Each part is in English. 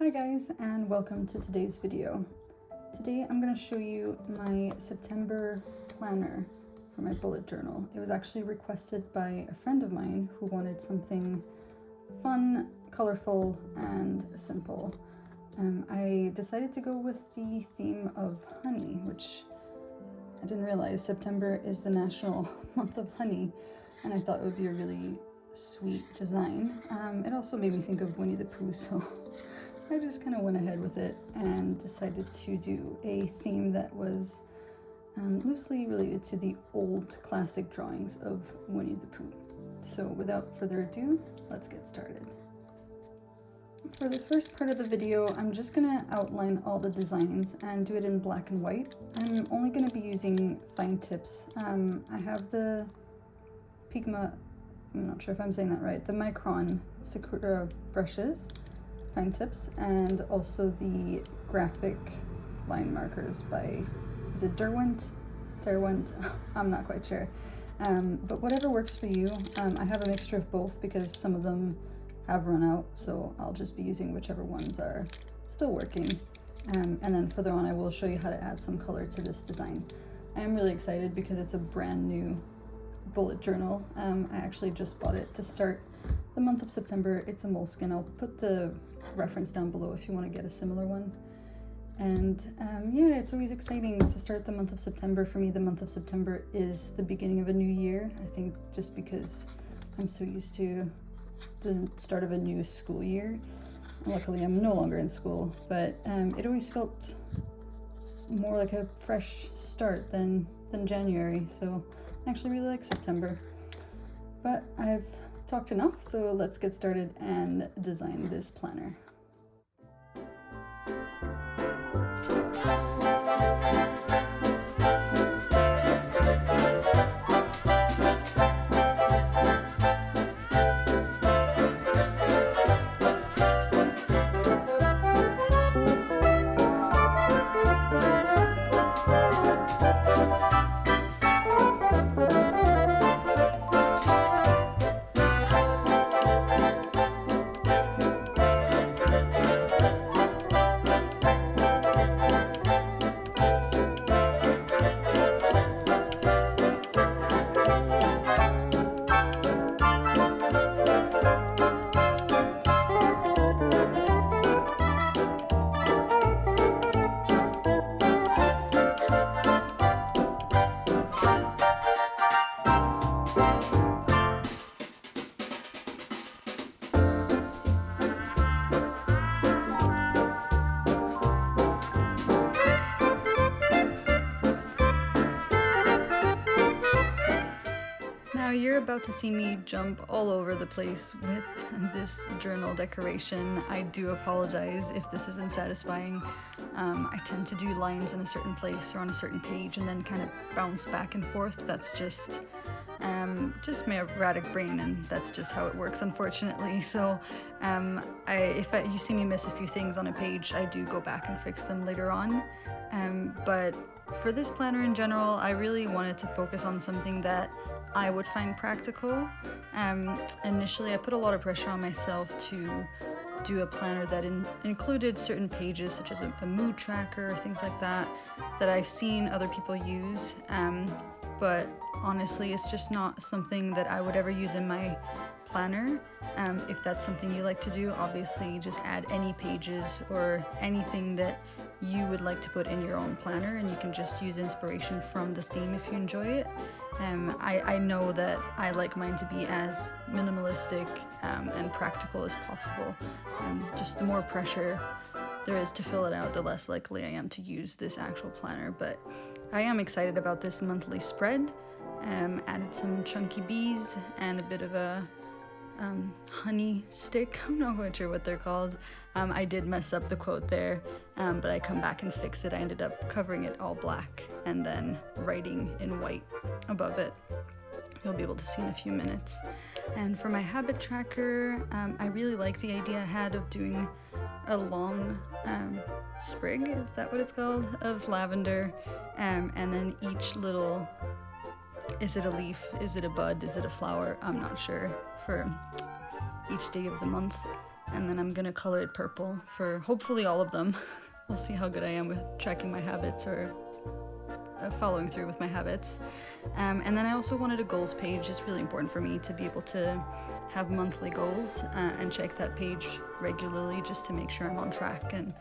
Hi guys, and welcome to today's video. Today I'm going to show you my September planner for my bullet journal. It was actually requested by a friend of mine who wanted something fun, colorful, and simple. I decided to go with the theme of honey, which I didn't realize September is the national month of honey, and I thought it would be a really sweet design. It also made me think of Winnie the Pooh, so I just kind of went ahead with it and decided to do a theme that was loosely related to the old classic drawings of Winnie the Pooh. So without further ado, let's get started. For the first part of the video, I'm just going to outline all the designs and do it in black and white. I'm only going to be using fine tips. I have the Pigma, I'm not sure if I'm saying that right, the Micron Sakura brushes, fine tips, and also the graphic line markers by, is it Derwent? I'm not quite sure. But whatever works for you. I have a mixture of both because some of them have run out, so I'll just be using whichever ones are still working. And then further on I will show you how to add some color to this design. I am really excited because it's a brand new bullet journal. I actually just bought it to start the month of September. It's a moleskin. I'll put the reference down below if you want to get a similar one. And yeah, it's always exciting to start the month of September. For me, the month of September is the beginning of a new year. I think just because I'm so used to the start of a new school year. Luckily, I'm no longer in school, but it always felt more like a fresh start than January. So I actually really like September. But I've talked enough, so let's get started and design this planner. You're about to see me jump all over the place with this journal decoration. I do apologize if this isn't satisfying. I tend to do lines in a certain place or on a certain page and then kind of bounce back and forth. That's just my erratic brain, and that's just how it works, unfortunately. So if you see me miss a few things on a page, I do go back and fix them later on. But for this planner in general, I really wanted to focus on something that I would find practical. Initially, I put a lot of pressure on myself to do a planner that included certain pages, such as a mood tracker, things like that I've seen other people use. But honestly, it's just not something that I would ever use in my planner. If that's something you like to do, obviously just add any pages or anything that you would like to put in your own planner, and you can just use inspiration from the theme if you enjoy it. I know that I like mine to be as minimalistic and practical as possible. Just the more pressure there is to fill it out, the less likely I am to use this actual planner. But I am excited about this monthly spread. Added some chunky bees and a bit of a honey stick. I'm not quite sure what they're called. I did mess up the quote there, but I come back and fix it. I ended up covering it all black and then writing in white above it. You'll be able to see in a few minutes. And for my habit tracker, I really like the idea I had of doing a long sprig, is that what it's called, of lavender, and then each little, is it a leaf, is it a bud, is it a flower, I'm not sure, for each day of the month. and then I'm gonna color it purple for hopefully all of them. We'll see how good I am with tracking my habits or following through with my habits. And then I also wanted a goals page. It's really important for me to be able to have monthly goals and check that page regularly just to make sure I'm on track and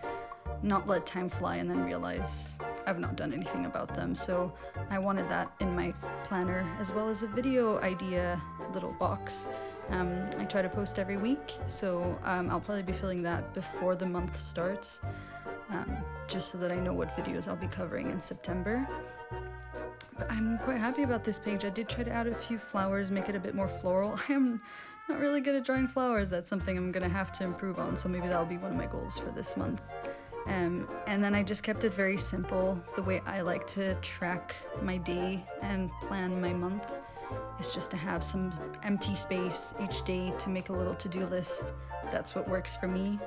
not let time fly and then realize I've not done anything about them. So I wanted that in my planner, as well as a video idea little box. I try to post every week, so I'll probably be filling that before the month starts, just so that I know what videos I'll be covering in September. But I'm quite happy about this page. I did try to add a few flowers, make it a bit more floral. I am not really good at drawing flowers. That's something I'm gonna have to improve on, so maybe that'll be one of my goals for this month. And then I just kept it very simple. The way I like to track my day and plan my month is just to have some empty space each day to make a little to-do list. That's what works for me.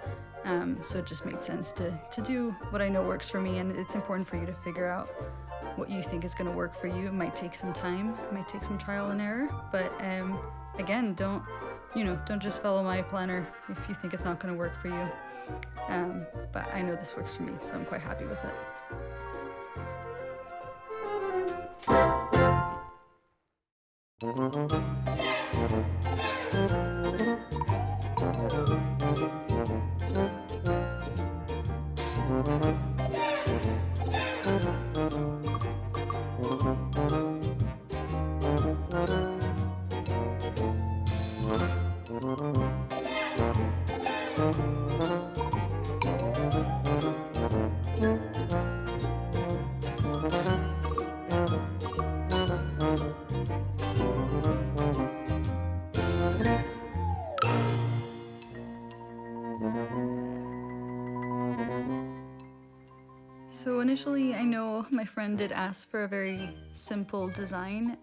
So it just made sense to do what I know works for me, and it's important for you to figure out what you think is going to work for you. It might take some time, it might take some trial and error, but again, don't just follow my planner if you think it's not going to work for you. But I know this works for me, so I'm quite happy with it. So initially, I know my friend did ask for a very simple design.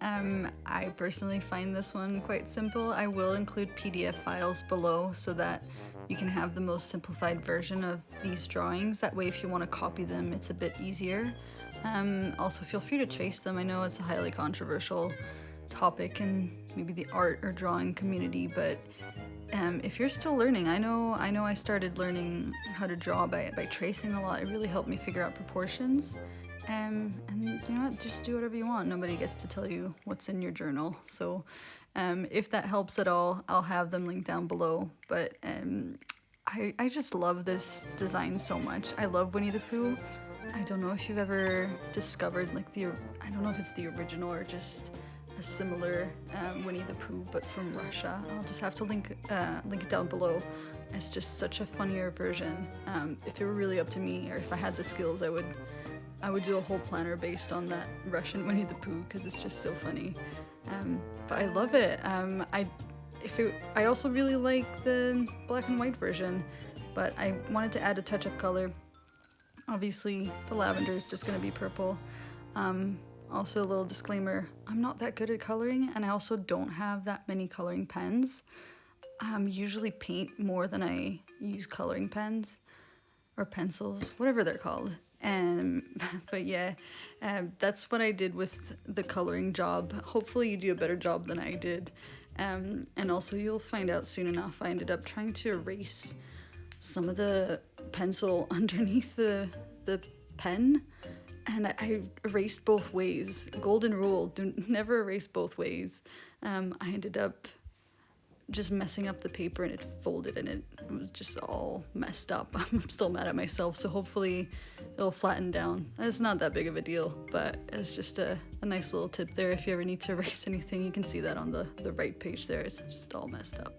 I personally find this one quite simple. I will include PDF files below so that you can have the most simplified version of these drawings. That way, if you want to copy them, it's a bit easier. Also, feel free to trace them. I know it's a highly controversial topic in maybe the art or drawing community, but if you're still learning, I know I started learning how to draw by tracing a lot. It really helped me figure out proportions. And you know what, just do whatever you want. Nobody gets to tell you what's in your journal. So if that helps at all, I'll have them linked down below. But I just love this design so much. I love Winnie the Pooh. I don't know if you've ever discovered like I don't know if it's the original or just a similar Winnie the Pooh, but from Russia. I'll just have to link it down below. It's just such a funnier version. If it were really up to me, or if I had the skills, I would do a whole planner based on that Russian Winnie the Pooh, because it's just so funny. But I love it. I also really like the black and white version, but I wanted to add a touch of color. Obviously, the lavender is just going to be purple. Also, a little disclaimer, I'm not that good at coloring, and I also don't have that many coloring pens. Usually paint more than I use coloring pens or pencils, whatever they're called. But yeah, that's what I did with the coloring job. Hopefully you do a better job than I did. And also you'll find out soon enough, I ended up trying to erase some of the pencil underneath the pen. And I erased both ways. Golden rule, never erase both ways. I ended up just messing up the paper, and it folded, and it was just all messed up. I'm still mad at myself, so hopefully it'll flatten down. It's not that big of a deal, but it's just a nice little tip there. If you ever need to erase anything, you can see that on the right page there. It's just all messed up.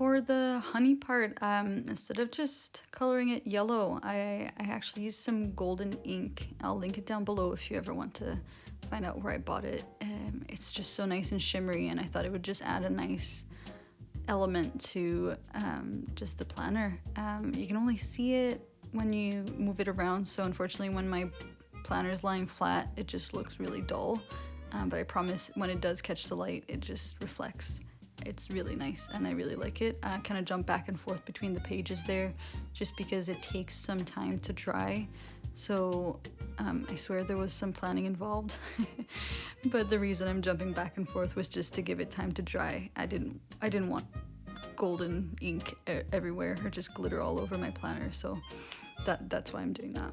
For the honey part, instead of just coloring it yellow, I actually used some golden ink. I'll link it down below if you ever want to find out where I bought it. It's just so nice and shimmery, and I thought it would just add a nice element to just the planner. You can only see it when you move it around, so unfortunately when my planner is lying flat, it just looks really dull. But I promise when it does catch the light, it just reflects. It's really nice and I really like it. I kind of jump back and forth between the pages there just because it takes some time to dry. So I swear there was some planning involved. But the reason I'm jumping back and forth was just to give it time to dry. I didn't want golden ink everywhere or just glitter all over my planner. So that's why I'm doing that.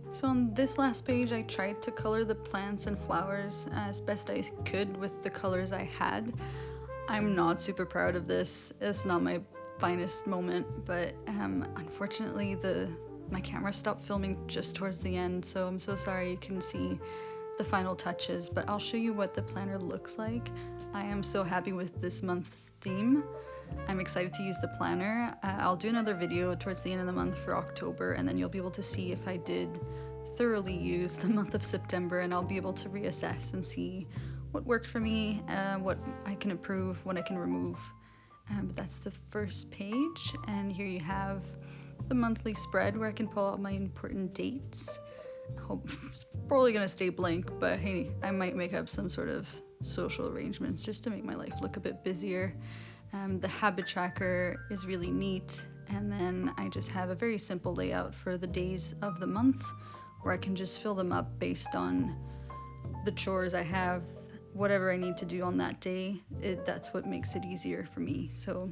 So on this last page, I tried to color the plants and flowers as best I could with the colors I had. I'm not super proud of this. It's not my finest moment, but unfortunately my camera stopped filming just towards the end, so I'm so sorry you couldn't see the final touches, but I'll show you what the planner looks like. I am so happy with this month's theme. I'm excited to use the planner. I'll do another video towards the end of the month for October, and then you'll be able to see if I did thoroughly use the month of September, and I'll be able to reassess and see what worked for me, what I can improve, what I can remove. But that's the first page, and here you have the monthly spread where I can pull out my important dates. I hope it's probably gonna stay blank, but hey, I might make up some sort of social arrangements just to make my life look a bit busier. The habit tracker is really neat, and then I just have a very simple layout for the days of the month where I can just fill them up based on the chores I have, whatever I need to do on that day. That's what makes it easier for me. So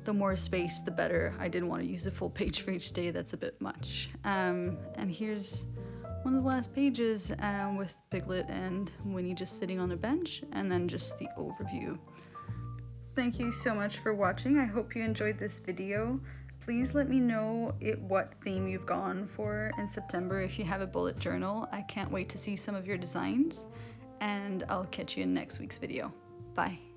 the more space, the better. I didn't want to use a full page for each day. That's a bit much. And here's one of the last pages with Piglet and Winnie just sitting on a bench, and then just the overview. Thank you so much for watching. I hope you enjoyed this video. Please let me know what theme you've gone for in September if you have a bullet journal. I can't wait to see some of your designs, and I'll catch you in next week's video. Bye.